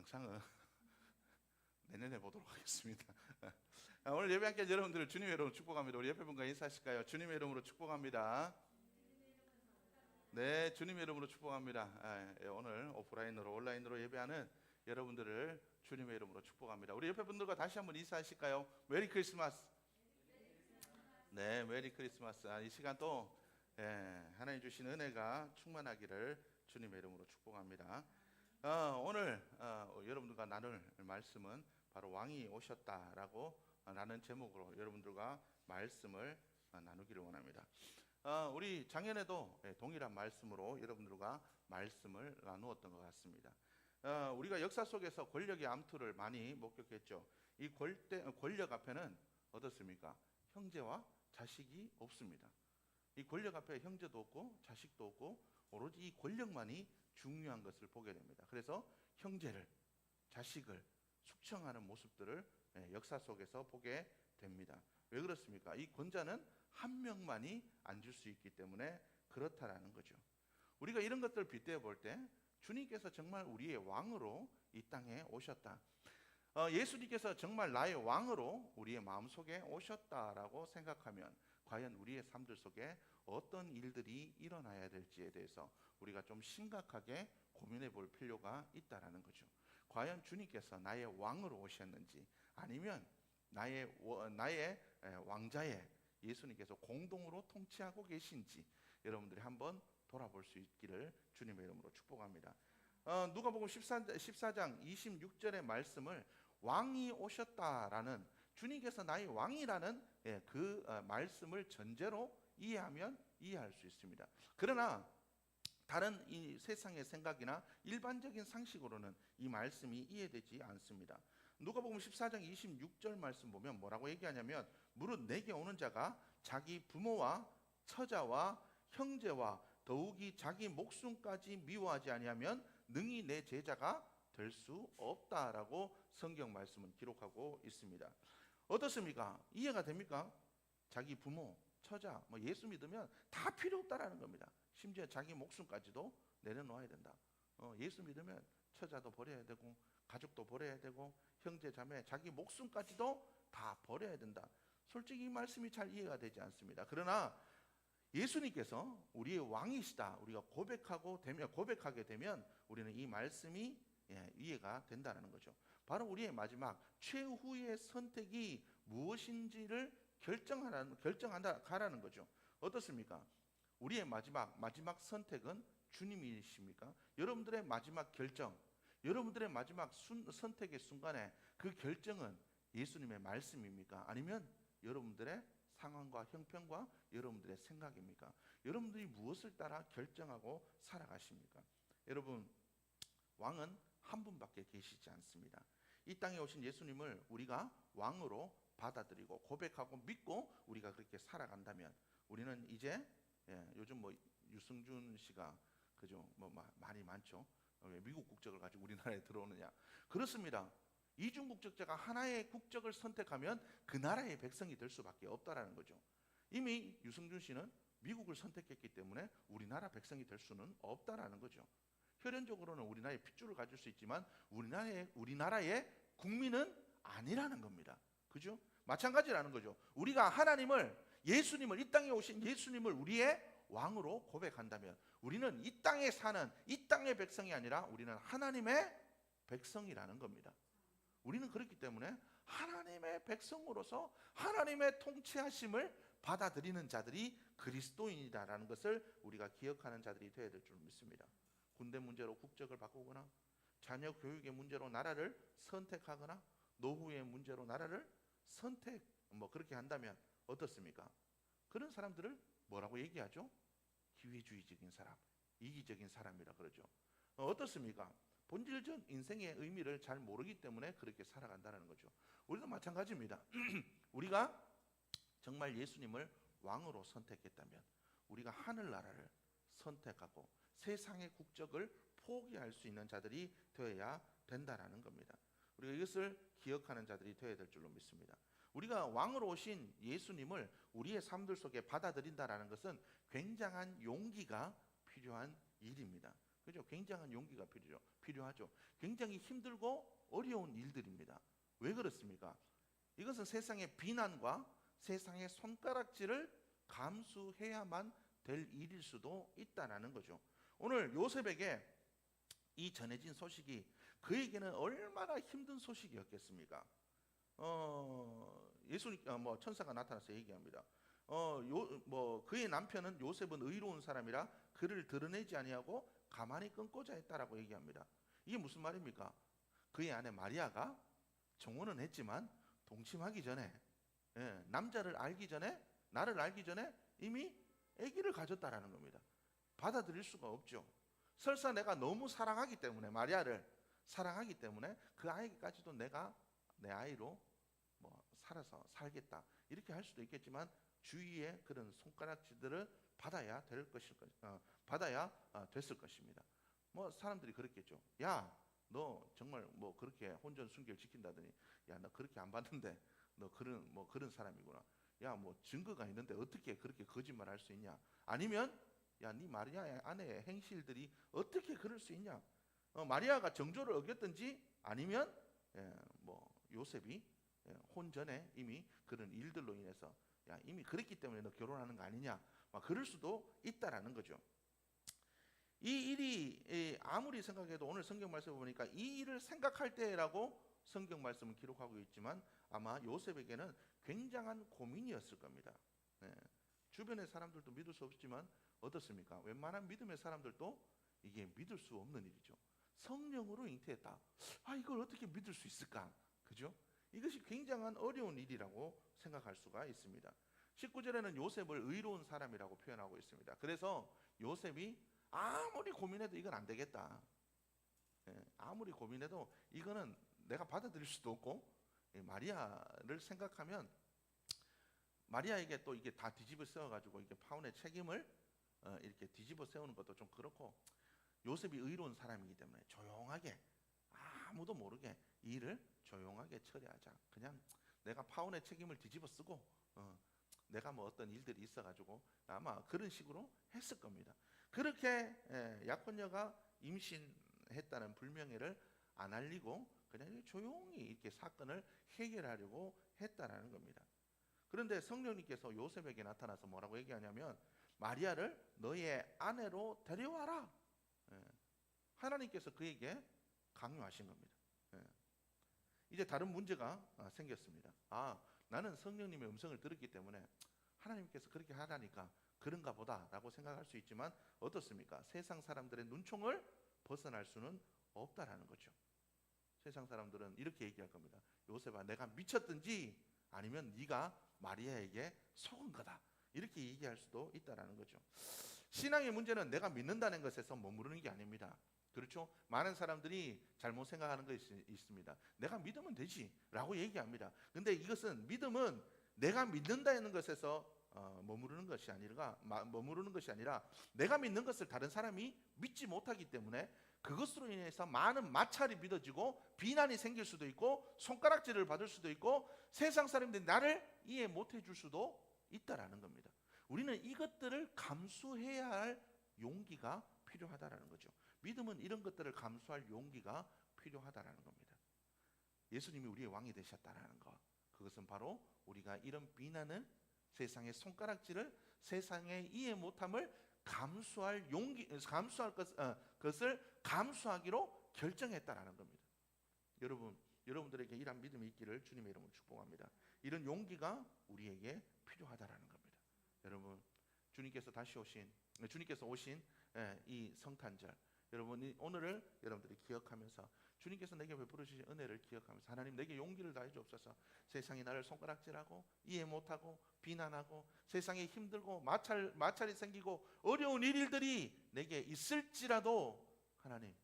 영상은 내년에 보도록 하겠습니다. 오늘 예배 함께 여러분들을 주님의 이름으로 축복합니다. 우리 옆에 분과 인사하실까요? 주님의 이름으로 축복합니다. 네, 주님의 이름으로 축복합니다. 오늘 오프라인으로 온라인으로 예배하는 여러분들을 주님의 이름으로 축복합니다. 우리 옆에 분들과 다시 한번 인사하실까요? 메리 크리스마스. 네, 메리 크리스마스. 이 시간 또 하나님 주신 은혜가 충만하기를 주님의 이름으로 축복합니다. 오늘 여러분들과 나눌 말씀은 바로 왕이 오셨다라고 라는 제목으로 여러분들과 말씀을 나누기를 원합니다. 우리 작년에도 동일한 말씀으로 여러분들과 말씀을 나누었던 것 같습니다. 우리가 역사 속에서 권력의 암투를 많이 목격했죠. 이 권력 앞에는 어떻습니까? 형제와 자식이 없습니다. 이 권력 앞에 형제도 없고 자식도 없고 오로지 이 권력만이 중요한 것을 보게 됩니다. 그래서 형제를, 자식을 숙청하는 모습들을 역사 속에서 보게 됩니다. 왜 그렇습니까? 이 권자는 한 명만이 앉을 수 있기 때문에 그렇다라는 거죠. 우리가 이런 것들을 빗대어 볼 때 주님께서 정말 우리의 왕으로 이 땅에 오셨다. 예수님께서 정말 나의 왕으로 우리의 마음속에 오셨다라고 생각하면 과연 우리의 삶들 속에 어떤 일들이 일어나야 될지에 대해서 우리가 좀 심각하게 고민해 볼 필요가 있다라는 거죠. 과연 주님께서 나의 왕으로 오셨는지 아니면 나의 왕자에 예수님께서 공동으로 통치하고 계신지 여러분들이 한번 돌아볼 수 있기를 주님의 이름으로 축복합니다. 누가복음 14장 26절의 말씀을 왕이 오셨다라는 주님께서 나의 왕이라는 그 말씀을 전제로 이해하면 이해할 수 있습니다. 그러나 다른 이 세상의 생각이나 일반적인 상식으로는 이 말씀이 이해되지 않습니다. 누가복음 14장 26절 말씀 보면 뭐라고 얘기하냐면 무릇 내게 오는 자가 자기 부모와 처자와 형제와 더욱이 자기 목숨까지 미워하지 아니하면 능히 내 제자가 될 수 없다라고 성경 말씀은 기록하고 있습니다. 어떻습니까? 이해가 됩니까? 자기 부모, 처자, 예수 믿으면 다 필요 없다라는 겁니다. 심지어 자기 목숨까지도 내려놓아야 된다. 예수 믿으면 처자도 버려야 되고 가족도 버려야 되고 형제 자매 자기 목숨까지도 다 버려야 된다. 솔직히 이 말씀이 잘 이해가 되지 않습니다. 그러나 예수님께서 우리의 왕이시다 우리가 고백하게 되면 우리는 이 말씀이 이해가 된다는 거죠. 바로 우리의 마지막 최후의 선택이 무엇인지를 결정하라는 거죠. 어떻습니까? 우리의 마지막 선택은 주님이십니까? 여러분들의 마지막 결정, 여러분들의 마지막 선택의 순간에 그 결정은 예수님의 말씀입니까? 아니면 여러분들의 상황과 형편과 여러분들의 생각입니까? 여러분들이 무엇을 따라 결정하고 살아가십니까? 여러분, 왕은 한 분밖에 계시지 않습니다. 이 땅에 오신 예수님을 우리가 왕으로 받아들이고 고백하고 믿고 우리가 그렇게 살아간다면 우리는 이제 요즘 유승준 씨가 그죠? 말이 많죠. 왜 미국 국적을 가지고 우리나라에 들어오느냐? 그렇습니다. 이중 국적자가 하나의 국적을 선택하면 그 나라의 백성이 될 수밖에 없다라는 거죠. 이미 유승준 씨는 미국을 선택했기 때문에 우리나라 백성이 될 수는 없다라는 거죠. 혈연적으로는 우리나라의 핏줄을 가질 수 있지만 우리나라의 국민은 아니라는 겁니다. 그죠? 마찬가지라는 거죠. 우리가 예수님을 이 땅에 오신 예수님을 우리의 왕으로 고백한다면 우리는 이 땅에 사는 이 땅의 백성이 아니라 우리는 하나님의 백성이라는 겁니다. 우리는 그렇기 때문에 하나님의 백성으로서 하나님의 통치하심을 받아들이는 자들이 그리스도인이다라는 것을 우리가 기억하는 자들이 되어야 될 줄 믿습니다. 군대 문제로 국적을 바꾸거나 자녀 교육의 문제로 나라를 선택하거나 노후의 문제로 나라를 그렇게 한다면 어떻습니까? 그런 사람들을 뭐라고 얘기하죠? 기회주의적인 사람, 이기적인 사람이라 그러죠. 어떻습니까? 본질적 인생의 의미를 잘 모르기 때문에 그렇게 살아간다는 거죠. 우리도 마찬가지입니다. 우리가 정말 예수님을 왕으로 선택했다면 우리가 하늘나라를 선택하고 세상의 국적을 포기할 수 있는 자들이 되어야 된다는 겁니다. 우리가 이것을 기억하는 자들이 되어야 될 줄로 믿습니다. 우리가 왕으로 오신 예수님을 우리의 삶들 속에 받아들인다는 것은 굉장한 용기가 필요한 일입니다. 그죠? 굉장한 용기가 필요하죠. 굉장히 힘들고 어려운 일들입니다. 왜 그렇습니까? 이것은 세상의 비난과 세상의 손가락질을 감수해야만 될 일일 수도 있다라는 거죠. 오늘 요셉에게 이 전해진 소식이 그에게는 얼마나 힘든 소식이었겠습니까? 예수님 뭐 천사가 나타나서 얘기합니다. 그의 남편은 요셉은 의로운 사람이라 그를 드러내지 아니하고 가만히 끊고자 했다라고 얘기합니다. 이게 무슨 말입니까? 그의 아내 마리아가 정혼은 했지만 동침하기 전에, 남자를 알기 전에, 나를 알기 전에 이미 아기를 가졌다라는 겁니다. 받아들일 수가 없죠. 설사 내가 너무 사랑하기 때문에, 마리아를 사랑하기 때문에 그 아이까지도 내가 내 아이로 살아서 살겠다 이렇게 할 수도 있겠지만 주위의 그런 손가락질들을 받아야 됐을 것입니다. 사람들이 그랬겠죠. 야, 너 정말 그렇게 혼전 순결 지킨다더니, 야, 너 그렇게 안 봤는데 너 그런 사람이구나. 야, 증거가 있는데 어떻게 그렇게 거짓말 할 수 있냐? 아니면 야, 네 마리아의 아내의 행실들이 어떻게 그럴 수 있냐? 마리아가 정조를 어겼든지 아니면 요셉이 혼전에 이미 그런 일들로 인해서 야, 이미 그랬기 때문에 너 결혼하는 거 아니냐? 그럴 수도 있다라는 거죠. 이 일이 아무리 생각해도 오늘 성경 말씀을 보니까 이 일을 생각할 때라고 성경 말씀은 기록하고 있지만 아마 요셉에게는 굉장한 고민이었을 겁니다. 주변의 사람들도 믿을 수 없지만 어떻습니까? 웬만한 믿음의 사람들도 이게 믿을 수 없는 일이죠. 성령으로 잉태했다. 이걸 어떻게 믿을 수 있을까? 그죠? 이것이 굉장한 어려운 일이라고 생각할 수가 있습니다. 19절에는 요셉을 의로운 사람이라고 표현하고 있습니다. 그래서 요셉이 아무리 고민해도 이건 안 되겠다. 아무리 고민해도 이거는 내가 받아들일 수도 없고, 마리아를 생각하면 마리아에게 또 이게 다 뒤집어 세워가지고 이게 파혼의 책임을 이렇게 뒤집어 세우는 것도 좀 그렇고, 요셉이 의로운 사람이기 때문에 조용하게 아무도 모르게 이 일을 조용하게 처리하자. 그냥 내가 파혼의 책임을 뒤집어 쓰고 내가 어떤 일들이 있어가지고 아마 그런 식으로 했을 겁니다. 그렇게 약혼녀가 임신했다는 불명예를 안 알리고 그냥 조용히 이렇게 사건을 해결하려고 했다라는 겁니다. 그런데 성령님께서 요셉에게 나타나서 뭐라고 얘기하냐면 마리아를 너의 아내로 데려와라. 하나님께서 그에게 강요하신 겁니다. 이제 다른 문제가 생겼습니다. 나는 성령님의 음성을 들었기 때문에 하나님께서 그렇게 하라니까 그런가 보다라고 생각할 수 있지만 어떻습니까? 세상 사람들의 눈총을 벗어날 수는 없다라는 거죠. 세상 사람들은 이렇게 얘기할 겁니다. 요셉아, 내가 미쳤든지 아니면 네가 마리아에게 속은 거다. 이렇게 얘기할 수도 있다라는 거죠. 신앙의 문제는 내가 믿는다는 것에서 머무르는 게 아닙니다. 그렇죠? 많은 사람들이 잘못 생각하는 것이 있습니다. 내가 믿으면 되지 라고 얘기합니다. 근데 이것은 믿음은 내가 믿는다는 것에서 머무르는 것이 아니라 내가 믿는 것을 다른 사람이 믿지 못하기 때문에 그것으로 인해서 많은 마찰이 빚어지고 비난이 생길 수도 있고 손가락질을 받을 수도 있고 세상 사람들이 나를 이해 못해 줄 수도 있다라는 겁니다. 우리는 이것들을 감수해야 할 용기가 필요하다라는 거죠. 믿음은 이런 것들을 감수할 용기가 필요하다라는 겁니다. 예수님이 우리의 왕이 되셨다라는 것, 그것은 바로 우리가 이런 비난을, 세상의 손가락질을, 세상의 이해 못함을 감수할 것을 감수하기로 결정했다라는 겁니다. 여러분들에게 이런 믿음이 있기를 주님의 이름으로 축복합니다. 이런 용기가 우리에게 필요하다라는 겁니다. 여러분, 주님께서 오신 이 성탄절, 여러분이 오늘을 여러분들이 기억하면서 주님께서 내게 베풀어 주신 은혜를 기억하면서 하나님 내게 용기를 다해 주옵소서. 세상이 나를 손가락질하고 이해 못하고 비난하고 세상에 힘들고 마찰이 생기고 어려운 일들이 내게 있을지라도 하나님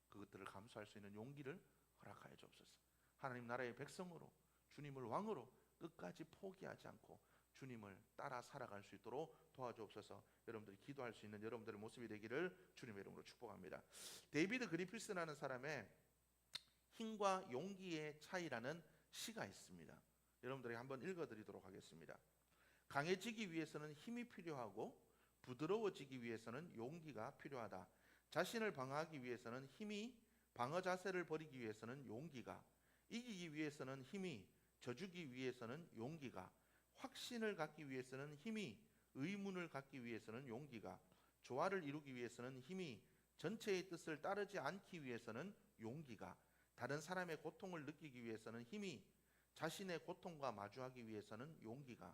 그것들을 감수할 수 있는 용기를 허락하여 주옵소서. 하나님 나라의 백성으로 주님을 왕으로 끝까지 포기하지 않고 주님을 따라 살아갈 수 있도록 도와주옵소서. 여러분들이 기도할 수 있는 여러분들의 모습이 되기를 주님의 이름으로 축복합니다. 데이비드 그리피스라는 사람의 힘과 용기의 차이라는 시가 있습니다. 여러분들에게 한번 읽어드리도록 하겠습니다. 강해지기 위해서는 힘이 필요하고 부드러워지기 위해서는 용기가 필요하다. 자신을 방어하기 위해서는 힘이, 방어 자세를 버리기 위해서는 용기가, 이기기 위해서는 힘이, 져주기 위해서는 용기가, 확신을 갖기 위해서는 힘이, 의문을 갖기 위해서는 용기가, 조화를 이루기 위해서는 힘이, 전체의 뜻을 따르지 않기 위해서는 용기가, 다른 사람의 고통을 느끼기 위해서는 힘이, 자신의 고통과 마주하기 위해서는 용기가,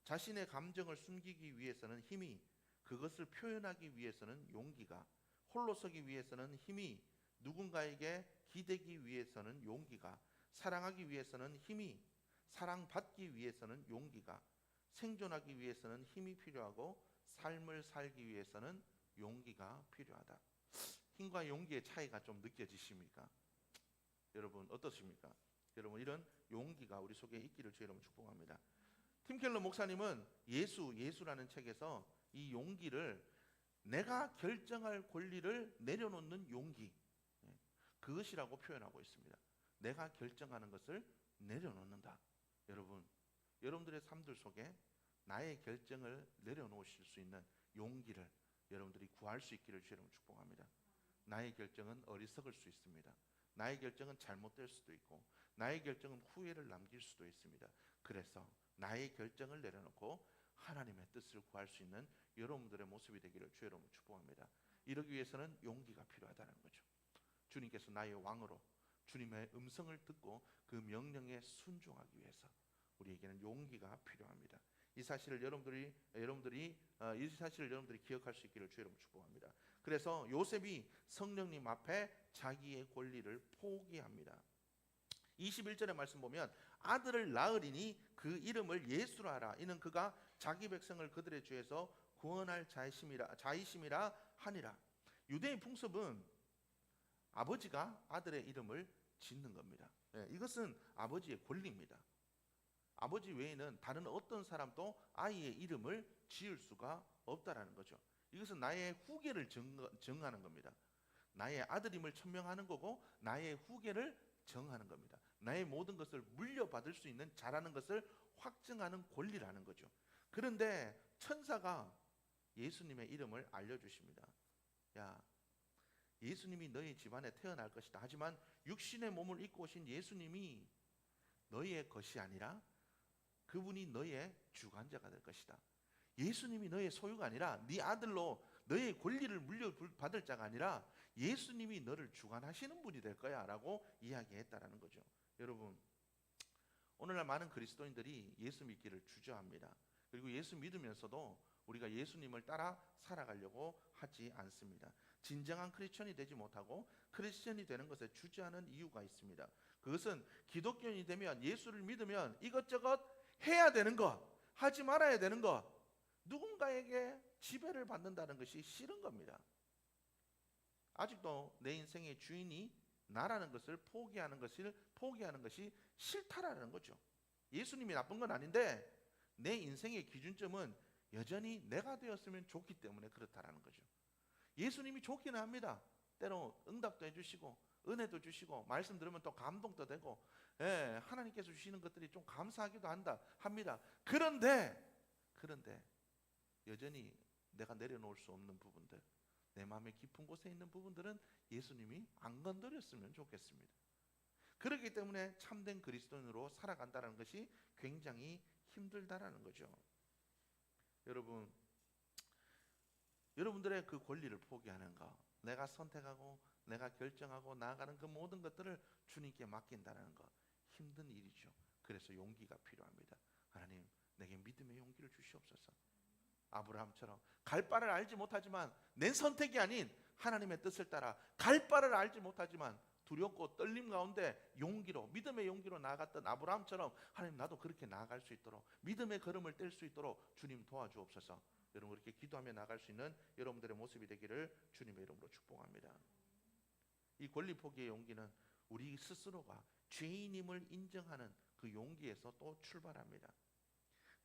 자신의 감정을 숨기기 위해서는 힘이, 그것을 표현하기 위해서는 용기가, 홀로 서기 위해서는 힘이, 누군가에게 기대기 위해서는 용기가, 사랑하기 위해서는 힘이, 사랑받기 위해서는 용기가, 생존하기 위해서는 힘이 필요하고 삶을 살기 위해서는 용기가 필요하다. 힘과 용기의 차이가 좀 느껴지십니까? 여러분 어떻습니까? 여러분 이런 용기가 우리 속에 있기를 주의 이름으로 축복합니다. 팀 켈러 목사님은 예수라는 책에서 이 용기를 내가 결정할 권리를 내려놓는 용기, 그것이라고 표현하고 있습니다. 내가 결정하는 것을 내려놓는다. 여러분, 여러분들의 삶들 속에 나의 결정을 내려놓으실 수 있는 용기를 여러분들이 구할 수 있기를 주의 이름으로 축복합니다. 나의 결정은 어리석을 수 있습니다. 나의 결정은 잘못될 수도 있고 나의 결정은 후회를 남길 수도 있습니다. 그래서 나의 결정을 내려놓고 하나님의 뜻을 구할 수 있는 여러분들의 모습이 되기를 주의 이름으로 축복합니다. 이러기 위해서는 용기가 필요하다는 거죠. 주님께서 나의 왕으로 주님의 음성을 듣고 그 명령에 순종하기 위해서 우리에게는 용기가 필요합니다. 이 사실을 여러분들이 기억할 수 있기를 주의 이름으로 축복합니다. 그래서 요셉이 성령님 앞에 자기의 권리를 포기합니다. 21절의 말씀 보면 아들을 낳으리니 그 이름을 예수라 하라. 이는 그가 자기 백성을 그들의 죄에서 구원할 자이심이라 하니라. 유대인 풍습은 아버지가 아들의 이름을 짓는 겁니다. 이것은 아버지의 권리입니다. 아버지 외에는 다른 어떤 사람도 아이의 이름을 지을 수가 없다라는 거죠. 이것은 나의 후계를 정하는 겁니다. 나의 아들임을 천명하는 거고 나의 후계를 정하는 겁니다. 나의 모든 것을 물려받을 수 있는 자라는 것을 확증하는 권리라는 거죠. 그런데 천사가 예수님의 이름을 알려주십니다. 야, 예수님이 너희 집안에 태어날 것이다. 하지만 육신의 몸을 입고 오신 예수님이 너희의 것이 아니라 그분이 너희의 주관자가 될 것이다. 예수님이 너의 소유가 아니라 네 아들로 너의 권리를 물려받을 자가 아니라 예수님이 너를 주관하시는 분이 될 거야 라고 이야기했다라는 거죠. 여러분, 오늘날 많은 그리스도인들이 예수 믿기를 주저합니다. 그리고 예수 믿으면서도 우리가 예수님을 따라 살아가려고 하지 않습니다. 진정한 크리스천이 되지 못하고 크리스천이 되는 것에 주저하는 이유가 있습니다. 그것은 기독교인이 되면 예수를 믿으면 이것저것 해야 되는 것, 하지 말아야 되는 것, 누군가에게 지배를 받는다는 것이 싫은 겁니다. 아직도 내 인생의 주인이 나라는 것을 포기하는 것이 싫다라는 거죠. 예수님이 나쁜 건 아닌데 내 인생의 기준점은 여전히 내가 되었으면 좋기 때문에 그렇다라는 거죠. 예수님이 좋기는 합니다. 때로 응답도 해주시고 은혜도 주시고 말씀 들으면 또 감동도 되고 하나님께서 주시는 것들이 좀 감사하기도 합니다. 그런데 여전히 내가 내려놓을 수 없는 부분들, 내 마음의 깊은 곳에 있는 부분들은 예수님이 안 건드렸으면 좋겠습니다. 그렇기 때문에 참된 그리스도인으로 살아간다는 것이 굉장히 힘들다라는 거죠. 여러분들의 그 권리를 포기하는 것, 내가 선택하고 내가 결정하고 나아가는 그 모든 것들을 주님께 맡긴다는 것, 힘든 일이죠. 그래서 용기가 필요합니다. 하나님, 내게 믿음의 용기를 주시옵소서. 아브라함처럼 갈 바를 알지 못하지만 내 선택이 아닌 하나님의 뜻을 따라 갈 바를 알지 못하지만 두렵고 떨림 가운데 용기로, 믿음의 용기로 나아갔던 아브라함처럼 하나님, 나도 그렇게 나아갈 수 있도록 믿음의 걸음을 뗄 수 있도록 주님 도와주옵소서. 여러분, 그렇게 기도하며 나아갈 수 있는 여러분들의 모습이 되기를 주님의 이름으로 축복합니다. 이 권리 포기의 용기는 우리 스스로가 죄인임을 인정하는 그 용기에서 또 출발합니다.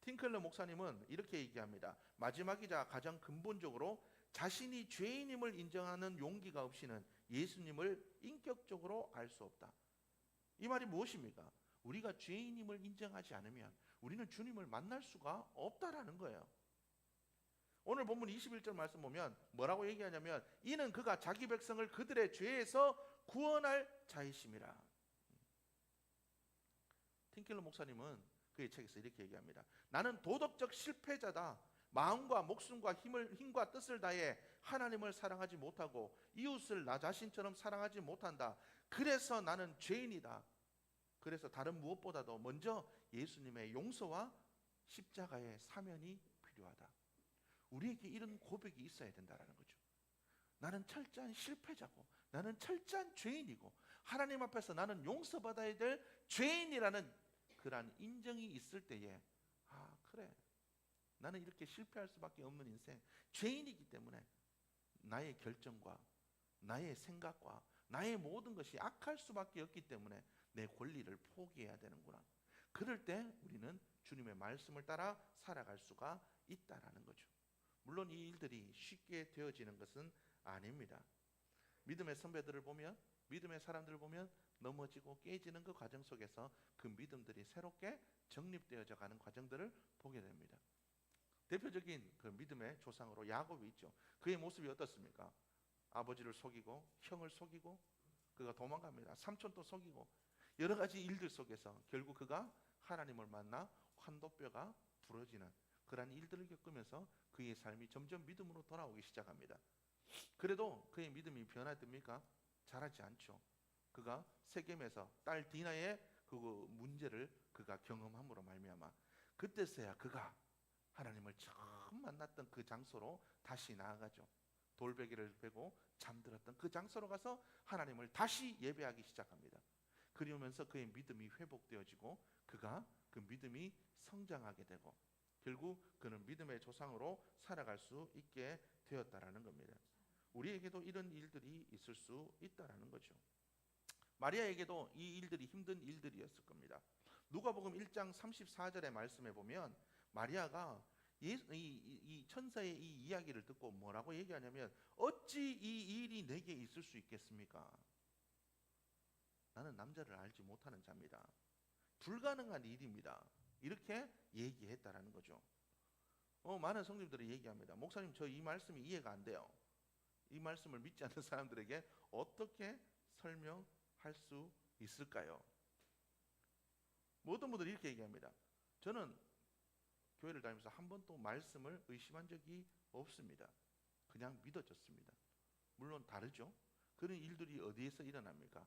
팀켈러 목사님은 이렇게 얘기합니다. 마지막이자 가장 근본적으로 자신이 죄인임을 인정하는 용기가 없이는 예수님을 인격적으로 알 수 없다. 이 말이 무엇입니까? 우리가 죄인임을 인정하지 않으면 우리는 주님을 만날 수가 없다라는 거예요. 오늘 본문 21절 말씀 보면 뭐라고 얘기하냐면 이는 그가 자기 백성을 그들의 죄에서 구원할 자이심이라. 팀켈러 목사님은 그의 책에서 이렇게 얘기합니다. 나는 도덕적 실패자다. 마음과 목숨과 힘과 뜻을 다해 하나님을 사랑하지 못하고 이웃을 나 자신처럼 사랑하지 못한다. 그래서 나는 죄인이다. 그래서 다른 무엇보다도 먼저 예수님의 용서와 십자가의 사면이 필요하다. 우리에게 이런 고백이 있어야 된다는 거죠. 나는 철저한 실패자고 나는 철저한 죄인이고 하나님 앞에서 나는 용서받아야 될 죄인이라는 그러한 인정이 있을 때에 그래, 나는 이렇게 실패할 수밖에 없는 인생, 죄인이기 때문에 나의 결정과 나의 생각과 나의 모든 것이 악할 수밖에 없기 때문에 내 권리를 포기해야 되는구나. 그럴 때 우리는 주님의 말씀을 따라 살아갈 수가 있다라는 거죠. 물론 이 일들이 쉽게 되어지는 것은 아닙니다. 믿음의 선배들을 보면, 믿음의 사람들을 보면 넘어지고 깨지는 그 과정 속에서 그 믿음들이 새롭게 정립되어져 가는 과정들을 보게 됩니다. 대표적인 그 믿음의 조상으로 야곱이 있죠. 그의 모습이 어떻습니까? 아버지를 속이고 형을 속이고 그가 도망갑니다. 삼촌도 속이고 여러 가지 일들 속에서 결국 그가 하나님을 만나 환도뼈가 부러지는 그러한 일들을 겪으면서 그의 삶이 점점 믿음으로 돌아오기 시작합니다. 그래도 그의 믿음이 변화됩니까? 잘하지 않죠. 그가 세겜에서 딸 디나의 그 문제를 그가 경험함으로 말미암아 그때서야 그가 하나님을 처음 만났던 그 장소로 다시 나아가죠. 돌베개를 베고 잠들었던 그 장소로 가서 하나님을 다시 예배하기 시작합니다. 그러면서 그의 믿음이 회복되어지고 그가 그 믿음이 성장하게 되고 결국 그는 믿음의 조상으로 살아갈 수 있게 되었다라는 겁니다. 우리에게도 이런 일들이 있을 수 있다라는 거죠. 마리아에게도 이 일들이 힘든 일들이었을 겁니다. 누가복음 1장 34절의 말씀에 보면 마리아가 이 천사의 이 이야기를 듣고 뭐라고 얘기하냐면 어찌 이 일이 내게 있을 수 있겠습니까? 나는 남자를 알지 못하는 자입니다. 불가능한 일입니다. 이렇게 얘기했다라는 거죠. 많은 성도들이 얘기합니다. 목사님, 저 이 말씀이 이해가 안 돼요. 이 말씀을 믿지 않는 사람들에게 어떻게 설명할 수 있을까요? 모든 분들이 이렇게 얘기합니다. 저는 교회를 다니면서 한 번도 말씀을 의심한 적이 없습니다. 그냥 믿어졌습니다. 물론 다르죠. 그런 일들이 어디에서 일어납니까?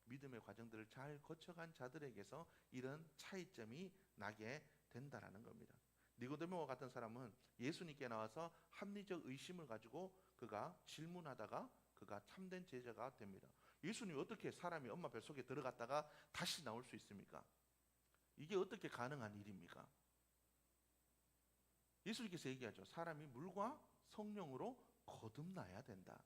믿음의 과정들을 잘 거쳐간 자들에게서 이런 차이점이 나게 된다라는 겁니다. 니고데모와 같은 사람은 예수님께 나와서 합리적 의심을 가지고 그가 질문하다가 그가 참된 제자가 됩니다. 예수님, 어떻게 사람이 엄마 뱃속에 들어갔다가 다시 나올 수 있습니까? 이게 어떻게 가능한 일입니까? 예수님께서 얘기하죠. 사람이 물과 성령으로 거듭나야 된다.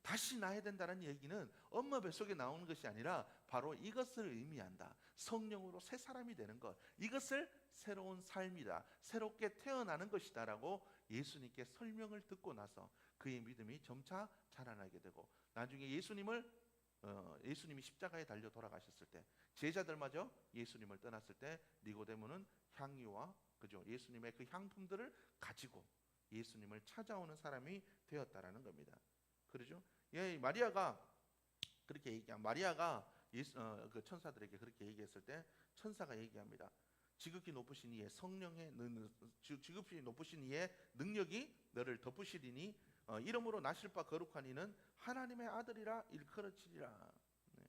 다시 나야 된다는 얘기는 엄마 뱃속에 나오는 것이 아니라 바로 이것을 의미한다. 성령으로 새 사람이 되는 것, 이것을 새로운 삶이다, 새롭게 태어나는 것이다 라고 예수님께 설명을 듣고 나서 그의 믿음이 점차 자라나게 되고 나중에 예수님이 십자가에 달려 돌아가셨을 때 제자들마저 예수님을 떠났을 때 니고데모는 향유와 예수님의 그 향품들을 가지고 예수님을 찾아오는 사람이 되었다라는 겁니다. 그렇죠? 예, 마리아가 그 천사들에게 그렇게 얘기했을 때 천사가 얘기합니다. 지극히 높으신 이의 능력이 너를 덮으시리니 이름으로 나실 바 거룩한 이는 하나님의 아들이라 일컬어치리라. 네.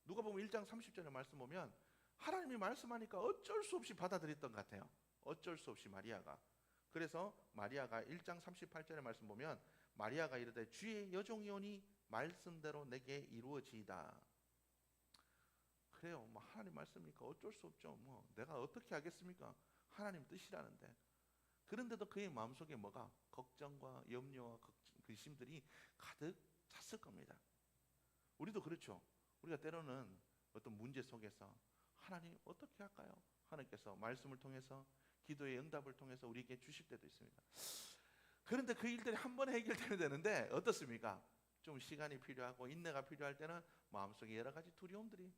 누가복음 1장 30절의 말씀 보면 하나님이 말씀하니까 어쩔 수 없이 받아들였던 것 같아요. 어쩔 수 없이 마리아가. 그래서 마리아가 1장 38절의 말씀 보면 마리아가 이르되 주의 여종이오니 말씀대로 내게 이루어지이다. 그래요. 하나님 말씀이니까 어쩔 수 없죠. 내가 어떻게 하겠습니까? 하나님 뜻이라는데. 그런데도 그의 마음속에 뭐가 걱정과 염려와 근심들이 가득 찼을 겁니다. 우리도 그렇죠. 우리가 때로는 어떤 문제 속에서 하나님 어떻게 할까요? 하나님께서 말씀을 통해서 기도의 응답을 통해서 우리에게 주실 때도 있습니다. 그런데 그 일들이 한 번에 해결되면 되는데 어떻습니까? 좀 시간이 필요하고 인내가 필요할 때는 마음속에 여러 가지 두려움들이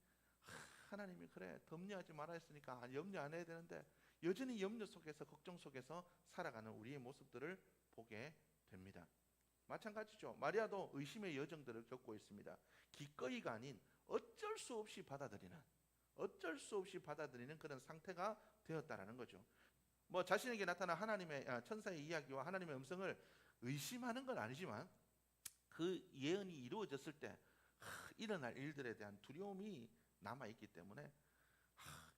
하나님이 그래 염려하지 말아 했으니까 염려 안 해야 되는데 여전히 염려 속에서 걱정 속에서 살아가는 우리의 모습들을 보게 됩니다. 마찬가지죠. 마리아도 의심의 여정들을 겪고 있습니다. 기꺼이가 아닌 어쩔 수 없이 받아들이는 그런 상태가 되었다라는 거죠. 뭐 자신에게 나타난 하나님의 천사의 이야기와 하나님의 음성을 의심하는 건 아니지만 그 예언이 이루어졌을 때 일어날 일들에 대한 두려움이 남아있기 때문에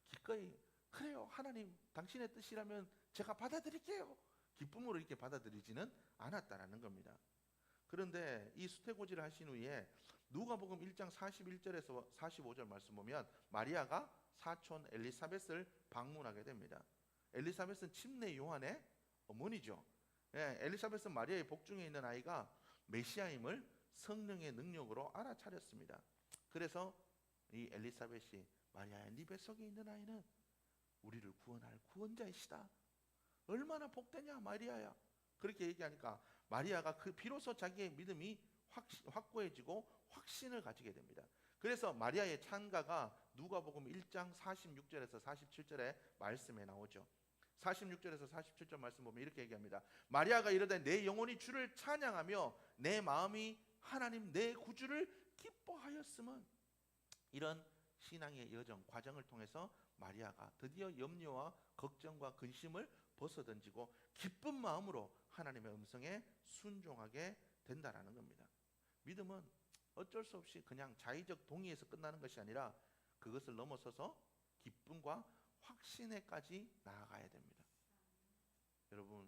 기꺼이 그래요, 하나님 당신의 뜻이라면 제가 받아들일게요, 기쁨으로 이렇게 받아들이지는 않았다라는 겁니다. 그런데 이 수태고지를 하신 후에 누가복음 1장 41절에서 45절 말씀 보면 마리아가 사촌 엘리사벳을 방문하게 됩니다. 엘리사벳은 침례 요한의 어머니죠. 엘리사벳은 마리아의 복중에 있는 아이가 메시아임을 성령의 능력으로 알아차렸습니다. 그래서 이 엘리사벳이 마리아야, 네 뱃속에 있는 아이는 우리를 구원할 구원자이시다. 얼마나 복되냐 마리아야. 그렇게 얘기하니까 마리아가 비로소 자기의 믿음이 확고해지고 확신을 가지게 됩니다. 그래서 마리아의 찬가가 누가복음 1장 46절에서 47절의 말씀에 나오죠. 46절에서 47절 말씀 보면 이렇게 얘기합니다. 마리아가 이르되 내 영혼이 주를 찬양하며 내 마음이 하나님 내 구주를 기뻐하였음은, 이런 신앙의 여정 과정을 통해서 마리아가 드디어 염려와 걱정과 근심을 벗어던지고 기쁜 마음으로 하나님의 음성에 순종하게 된다라는 겁니다. 믿음은 어쩔 수 없이 그냥 자의적 동의에서 끝나는 것이 아니라 그것을 넘어서서 기쁨과 확신에까지 나아가야 됩니다. 여러분,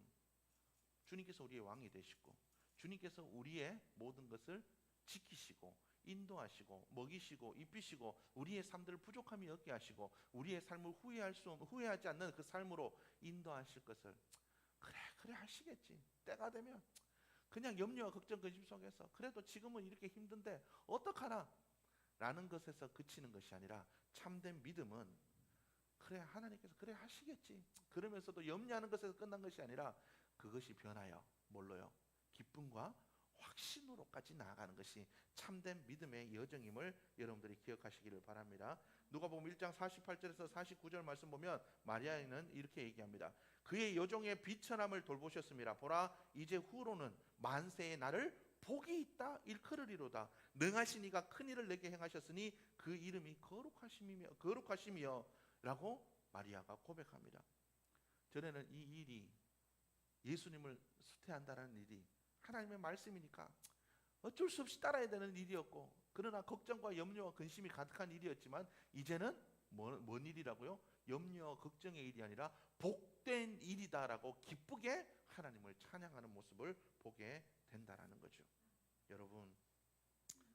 주님께서 우리의 왕이 되시고 주님께서 우리의 모든 것을 지키시고 인도하시고 먹이시고 입히시고 우리의 삶들을 부족함이 없게 하시고 우리의 삶을 후회하지 않는 그 삶으로 인도하실 것을 그래 하시겠지. 때가 되면 그냥 염려와 걱정 근심 속에서 그래도 지금은 이렇게 힘든데 어떡하나 라는 것에서 그치는 것이 아니라 참된 믿음은 그래 하나님께서 그래 하시겠지 그러면서도 염려하는 것에서 끝난 것이 아니라 그것이 변하여 뭘로요? 기쁨과 확신으로까지 나아가는 것이 참된 믿음의 여정임을 여러분들이 기억하시기를 바랍니다. 누가복음 1장 48절에서 49절 말씀 보면 마리아는 이렇게 얘기합니다. 그의 여종의 비천함을 돌보셨습니다. 보라, 이제 후로는 만세의 나를 복이 있다 일컬으리로다. 능하신 이가 큰 일을 내게 행하셨으니 그 이름이 거룩하심이여 라고 마리아가 고백합니다. 전에는 이 일이 예수님을 수태한다는 일이 하나님의 말씀이니까 어쩔 수 없이 따라야 되는 일이었고, 그러나 걱정과 염려와 근심이 가득한 일이었지만 이제는 뭔 일이라고요? 염려와 걱정의 일이 아니라 복된 일이다라고 기쁘게 하나님을 찬양하는 모습을 보게 된다라는 거죠. 여러분,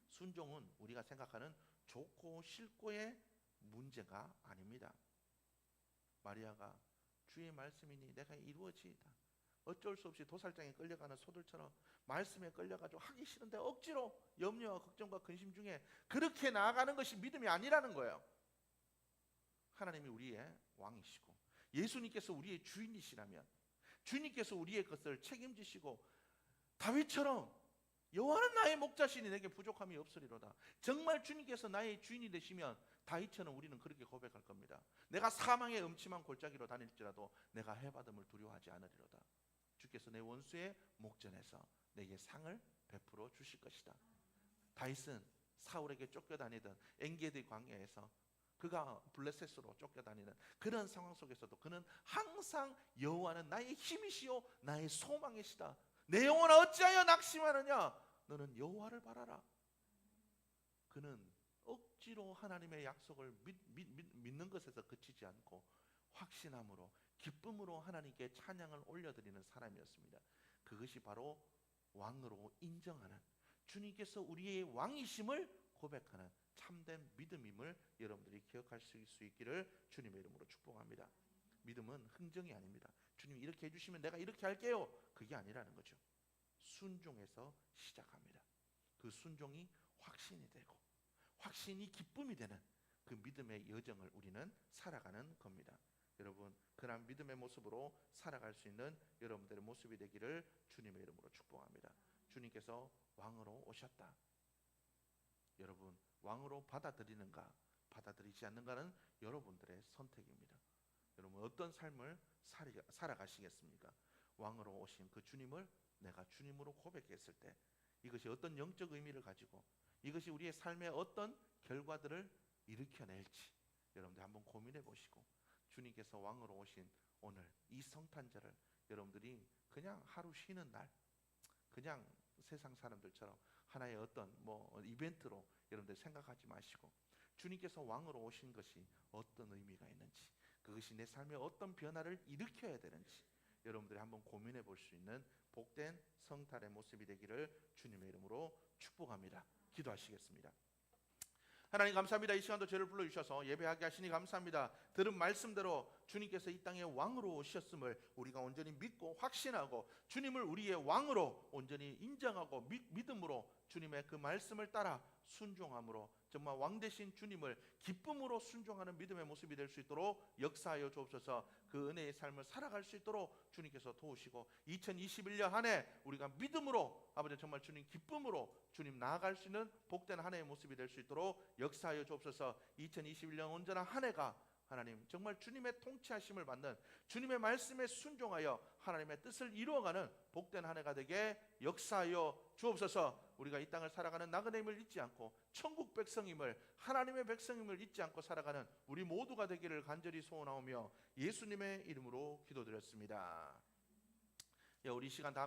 순종은 우리가 생각하는 좋고 싫고의 문제가 아닙니다. 마리아가 주의 말씀이니 내가 이루어지이다. 어쩔 수 없이 도살장에 끌려가는 소들처럼 말씀에 끌려가지고 하기 싫은데 억지로 염려와 걱정과 근심 중에 그렇게 나아가는 것이 믿음이 아니라는 거예요. 하나님이 우리의 왕이시고 예수님께서 우리의 주인이시라면 주님께서 우리의 것을 책임지시고 다윗처럼 여호와는 나의 목자시니 내게 부족함이 없으리로다. 정말 주님께서 나의 주인이 되시면 다윗처럼 우리는 그렇게 고백할 겁니다. 내가 사망의 음침한 골짜기로 다닐지라도 내가 해받음을 두려워하지 않으리로다. 주께서 내 원수의 목전에서 내게 상을 베풀어 주실 것이다. 다윗은 사울에게 쫓겨다니던 엔게디 광야에서 그가 블레셋으로 쫓겨다니는 그런 상황 속에서도 그는 항상 여호와는 나의 힘이시요 나의 소망이시다. 내 영혼아 어찌하여 낙심하느냐? 너는 여호와를 바라라. 그는 억지로 하나님의 약속을 믿는 것에서 그치지 않고 확신함으로 기쁨으로 하나님께 찬양을 올려드리는 사람이었습니다. 그것이 바로 왕으로 인정하는 주님께서 우리의 왕이심을 고백하는 참된 믿음임을 여러분들이 기억하실 수 있기를 주님의 이름으로 축복합니다. 믿음은 흥정이 아닙니다. 주님 이렇게 해주시면 내가 이렇게 할게요. 그게 아니라는 거죠. 순종에서 시작합니다. 그 순종이 확신이 되고 확신이 기쁨이 되는 그 믿음의 여정을 우리는 살아가는 겁니다. 여러분, 그런 믿음의 모습으로 살아갈 수 있는 여러분들의 모습이 되기를 주님의 이름으로 축복합니다. 주님께서 왕으로 오셨다. 여러분, 왕으로 받아들이는가 받아들이지 않는가는 여러분들의 선택입니다. 여러분 어떤 삶을 살아가시겠습니까? 왕으로 오신 그 주님을 내가 주님으로 고백했을 때 이것이 어떤 영적 의미를 가지고 이것이 우리의 삶에 어떤 결과들을 일으켜낼지 여러분들 한번 고민해 보시고 주님께서 왕으로 오신 오늘 이 성탄절을 여러분들이 그냥 하루 쉬는 날 그냥 세상 사람들처럼 하나의 어떤 이벤트로 여러분들 생각하지 마시고 주님께서 왕으로 오신 것이 어떤 의미가 있는지 그것이 내 삶에 어떤 변화를 일으켜야 되는지 여러분들이 한번 고민해 볼 수 있는 복된 성탄의 모습이 되기를 주님의 이름으로 축복합니다. 기도하시겠습니다. 하나님 감사합니다. 이 시간도 저를 불러주셔서 예배하게 하시니 감사합니다. 들은 말씀대로 주님께서 이 땅에 왕으로 오셨음을 우리가 온전히 믿고 확신하고 주님을 우리의 왕으로 온전히 인정하고 믿음으로 주님의 그 말씀을 따라 순종함으로 정말 왕 되신 주님을 기쁨으로 순종하는 믿음의 모습이 될 수 있도록 역사하여 주옵소서. 그 은혜의 삶을 살아갈 수 있도록 주님께서 도우시고 2021년 한 해 우리가 믿음으로 아버지 정말 주님 기쁨으로 주님 나아갈 수 있는 복된 한 해의 모습이 될 수 있도록 역사하여 주옵소서. 2021년 온전한 한 해가 하나님 정말 주님의 통치하심을 받는 주님의 말씀에 순종하여 하나님의 뜻을 이루어가는 복된 한 해가 되게 역사하여 주옵소서. 우리가 이 땅을 살아가는 나그네임을 잊지 않고 천국 백성임을 하나님의 백성임을 잊지 않고 살아가는 우리 모두가 되기를 간절히 소원하오며 예수님의 이름으로 기도드렸습니다. 우리 시간 다음